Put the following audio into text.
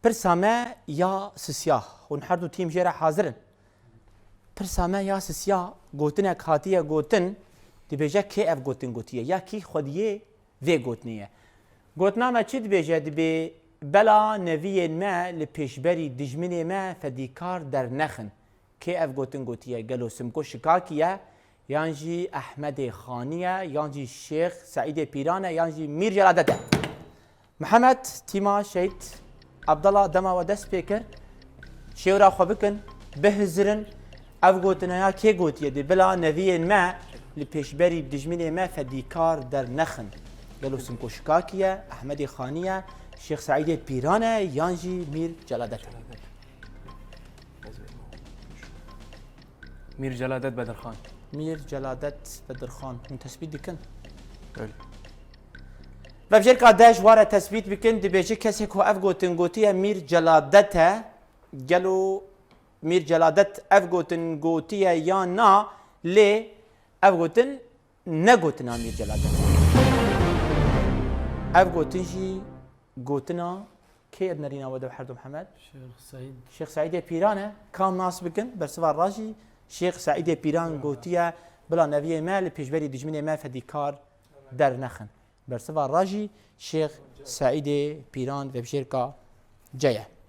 برسامه یا سسیا هون هر دو تیم جرا حاضرن برسامه یا سسیا گوتنه کاتیه گوتن دبیجه کی اف گوتن گوتیه یا کی خودیه و گوتنیه گوتنا ما چی دبیجه دبی بلا نوی ما لپیشبری دجمنی ما فدیکار در نخن کی اف گوتن گوتیه گلو سمکو شکاکیه یانجی احمد خانیه یانجی شیخ سعید پیرانه یانجی میر جلادته محمد تیما شهید عبدالله دما و دست پیکر شیورا خو بکن بهزرن اف گوتنیا کی گوتیه دی بلا نوی ما لپیشبری دجمنی ما فدیکار در نخن گلو سمکو شکاکیه احمد خانیه شیخ سعید پیرانه یانجی میر جلادته میر جلادت بدرخان میر جلادت بدرخان من تثبیت دکن و بجر که داش واره تثبیت بکن دبیجه کسی که اف گوتن گوتیه میر جلادته گلو میر جلادت اف گوتن گوتیه یا نا لی اف گوتن نگوتنا میر جلادت اف گوتن جی گوتنا کی ادنرینا ودو حردو محمد شیخ سعید پیرانه کام ناس بکن برسوار راجی شیخ سعید پیران گوتیه بلا نوی مال پیشبری دجمن ما فدیکار در نخن برسوار راجی شیخ سعید پیران و بشیرکا جایه